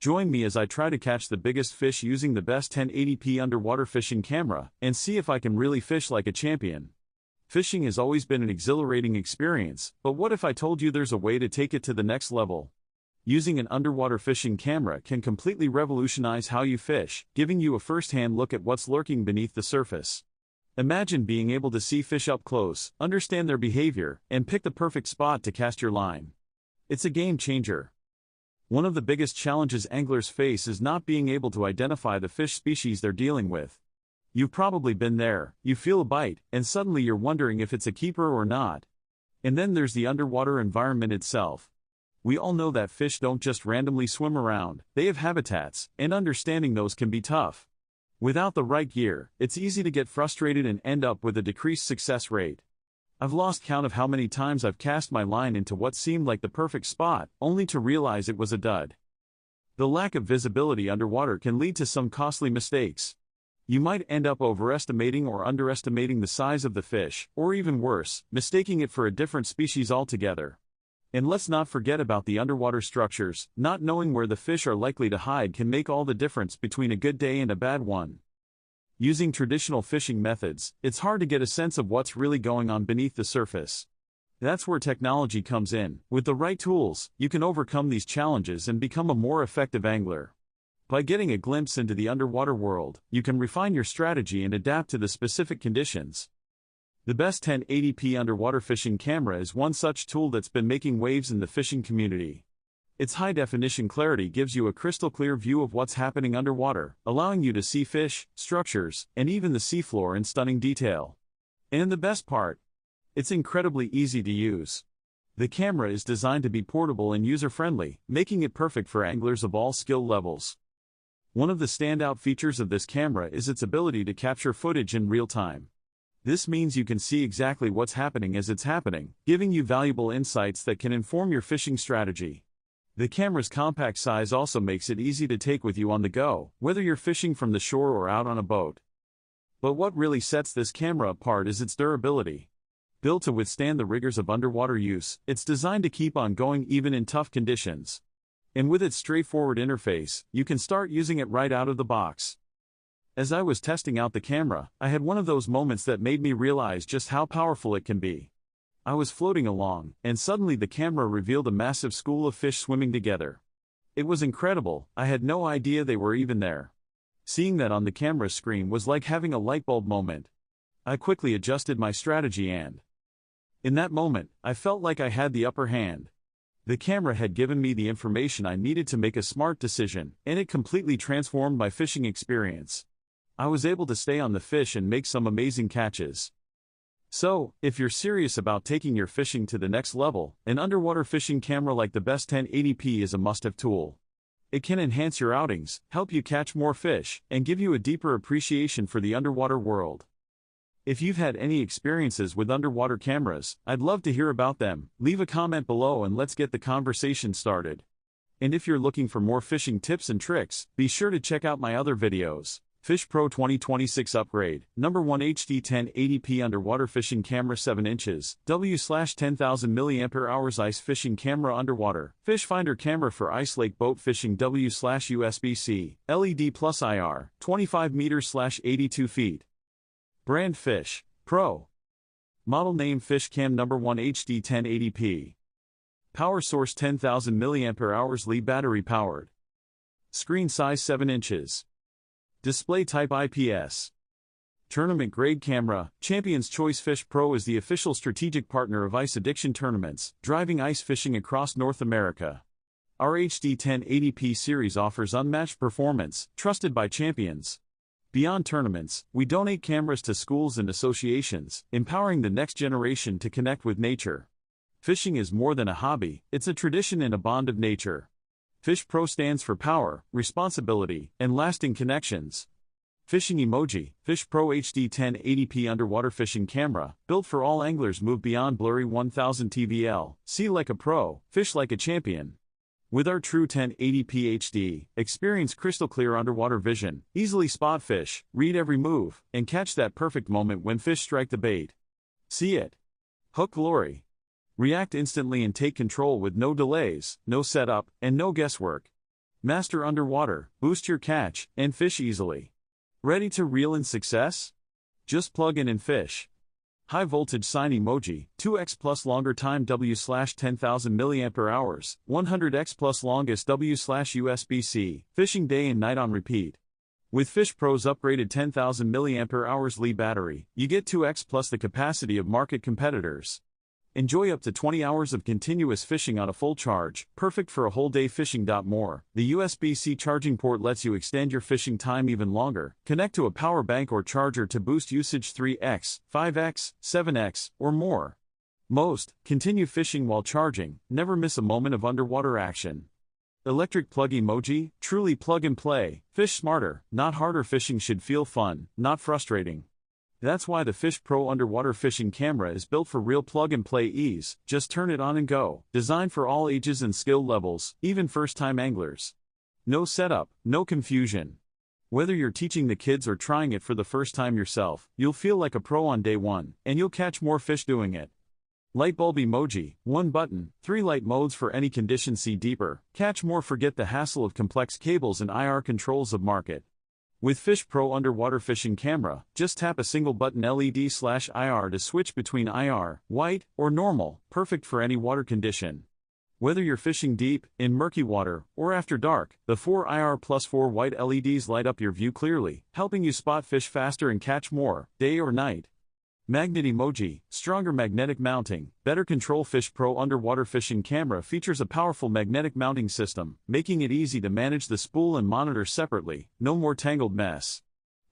Join me as I try to catch the biggest fish using the best 1080p underwater fishing camera, and see if I can really fish like a champion. Fishing has always been an exhilarating experience, but what if I told you there's a way to take it to the next level? Using an underwater fishing camera can completely revolutionize how you fish, giving you a first-hand look at what's lurking beneath the surface. Imagine being able to see fish up close, understand their behavior, and pick the perfect spot to cast your line. It's a game changer. One of the biggest challenges anglers face is not being able to identify the fish species they're dealing with. You've probably been there, you feel a bite, and suddenly you're wondering if it's a keeper or not. And then there's the underwater environment itself. We all know that fish don't just randomly swim around, they have habitats, and understanding those can be tough. Without the right gear, it's easy to get frustrated and end up with a decreased success rate. I've lost count of how many times I've cast my line into what seemed like the perfect spot, only to realize it was a dud. The lack of visibility underwater can lead to some costly mistakes. You might end up overestimating or underestimating the size of the fish, or even worse, mistaking it for a different species altogether. And let's not forget about the underwater structures. Not knowing where the fish are likely to hide can make all the difference between a good day and a bad one. Using traditional fishing methods, it's hard to get a sense of what's really going on beneath the surface. That's where technology comes in. With the right tools, you can overcome these challenges and become a more effective angler. By getting a glimpse into the underwater world, you can refine your strategy and adapt to the specific conditions. The best 1080p underwater fishing camera is one such tool that's been making waves in the fishing community. Its high-definition clarity gives you a crystal-clear view of what's happening underwater, allowing you to see fish, structures, and even the seafloor in stunning detail. And the best part? It's incredibly easy to use. The camera is designed to be portable and user-friendly, making it perfect for anglers of all skill levels. One of the standout features of this camera is its ability to capture footage in real time. This means you can see exactly what's happening as it's happening, giving you valuable insights that can inform your fishing strategy. The camera's compact size also makes it easy to take with you on the go, whether you're fishing from the shore or out on a boat. But what really sets this camera apart is its durability. Built to withstand the rigors of underwater use, it's designed to keep on going even in tough conditions. And with its straightforward interface, you can start using it right out of the box. As I was testing out the camera, I had one of those moments that made me realize just how powerful it can be. I was floating along, and suddenly the camera revealed a massive school of fish swimming together. It was incredible, I had no idea they were even there. Seeing that on the camera screen was like having a light bulb moment. I quickly adjusted my strategy and, in that moment, I felt like I had the upper hand. The camera had given me the information I needed to make a smart decision, and it completely transformed my fishing experience. I was able to stay on the fish and make some amazing catches. So, if you're serious about taking your fishing to the next level, an underwater fishing camera like the best 1080p is a must-have tool. It can enhance your outings, help you catch more fish, and give you a deeper appreciation for the underwater world. If you've had any experiences with underwater cameras, I'd love to hear about them. Leave a comment below and let's get the conversation started. And if you're looking for more fishing tips and tricks, be sure to check out my other videos. FishPRO 2026 Upgrade, number 1 HD 1080p Underwater Fishing Camera 7 inches, W/10,000 mAh Ice Fishing Camera Underwater, Fish Finder Camera for Ice Lake Boat Fishing W/USB-C, LED+IR, 25 meters/82 feet. Brand FishPRO. Model name FishCam number 1 HD 1080p. Power source 10,000 mAh Li battery powered. Screen size 7 inches. Display type IPS. Tournament grade camera. Champion's Choice FishPRO is the official strategic partner of ice addiction tournaments, driving ice fishing across North America. Our HD 1080p series offers unmatched performance, trusted by champions. Beyond tournaments, we donate cameras to schools and associations, empowering the next generation to connect with nature. Fishing is more than a hobby, it's a tradition and a bond of nature. FishPRO stands for power, responsibility, and lasting connections. Fishing emoji. FishPRO HD 1080p Underwater Fishing Camera, built for all anglers. Move beyond blurry 1000 TVL, see like a pro, fish like a champion. With our true 1080p HD, experience crystal clear underwater vision, easily spot fish, read every move, and catch that perfect moment when fish strike the bait. See it. Hook glory. React instantly and take control with no delays, no setup, and no guesswork. Master underwater, boost your catch, and fish easily. Ready to reel in success? Just plug in and fish. High voltage sign emoji, 2x plus longer time W/10,000 mAh, 100x plus longest W/USB-C, fishing day and night on repeat. With FishPRO's upgraded 10,000 mAh Li battery, you get 2x plus the capacity of market competitors. Enjoy up to 20 hours of continuous fishing on a full charge, perfect for a whole day fishing. More, the USB-C charging port lets you extend your fishing time even longer. Connect to a power bank or charger to boost usage 3x, 5x, 7x, or more. Most, continue fishing while charging, never miss a moment of underwater action. Electric plug emoji, truly plug and play, fish smarter, not harder. Fishing should feel fun, not frustrating. That's why the FishPRO underwater fishing camera is built for real plug-and-play ease. Just turn it on and go. Designed for all ages and skill levels, even first-time anglers. No setup, no confusion. Whether you're teaching the kids or trying it for the first time yourself, you'll feel like a pro on day one, and you'll catch more fish doing it. Light bulb emoji, 1 button, 3 light modes for any condition. See deeper, catch more. Forget the hassle of complex cables and IR controls of market. With FishPRO underwater fishing camera, just tap a single button LED+IR to switch between IR, white, or normal, perfect for any water condition. Whether you're fishing deep, in murky water, or after dark, the 4 IR plus 4 white LEDs light up your view clearly, helping you spot fish faster and catch more, day or night. Magnet emoji, stronger magnetic mounting, better control. FishPRO underwater fishing camera features a powerful magnetic mounting system, making it easy to manage the spool and monitor separately, no more tangled mess.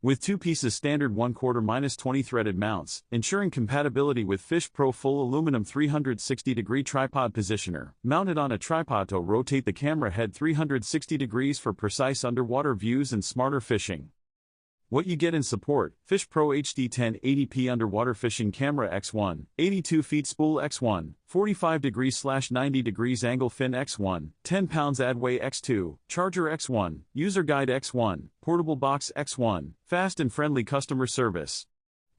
With 2 pieces standard 1/4-20 threaded mounts, ensuring compatibility with FishPRO full aluminum 360-degree tripod positioner, mounted on a tripod to rotate the camera head 360 degrees for precise underwater views and smarter fishing. What you get in support: FishPRO HD 1080p underwater fishing camera X1, 82 feet spool X1, 45 degrees/90 degrees angle fin X1, 10 pounds adway X2, charger X1, user guide X1, portable box X1, fast and friendly customer service.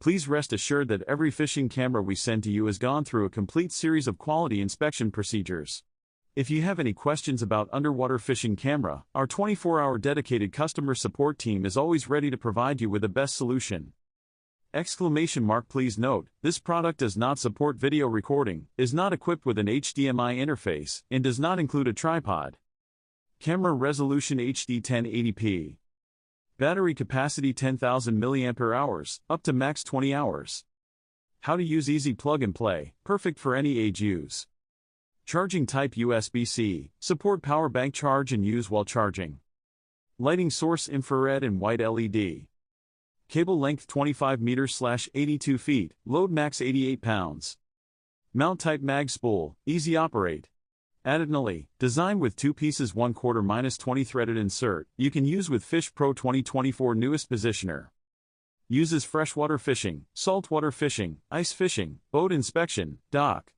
Please rest assured that every fishing camera we send to you has gone through a complete series of quality inspection procedures. If you have any questions about underwater fishing camera, our 24-hour dedicated customer support team is always ready to provide you with the best solution. ! Please note, this product does not support video recording, is not equipped with an HDMI interface, and does not include a tripod. Camera resolution HD 1080p. Battery capacity 10,000 mAh, up to max 20 hours. How to use: easy plug and play, perfect for any age use. Charging type USB-C, support power bank charge and use while charging. Lighting source infrared and white LED. Cable length 25 meters/82 feet, load max 88 pounds. Mount type mag spool, easy operate. Additionally, designed with 2 pieces 1/4-20 threaded insert, you can use with FishPRO 2024 newest positioner. Uses freshwater fishing, saltwater fishing, ice fishing, boat inspection, dock,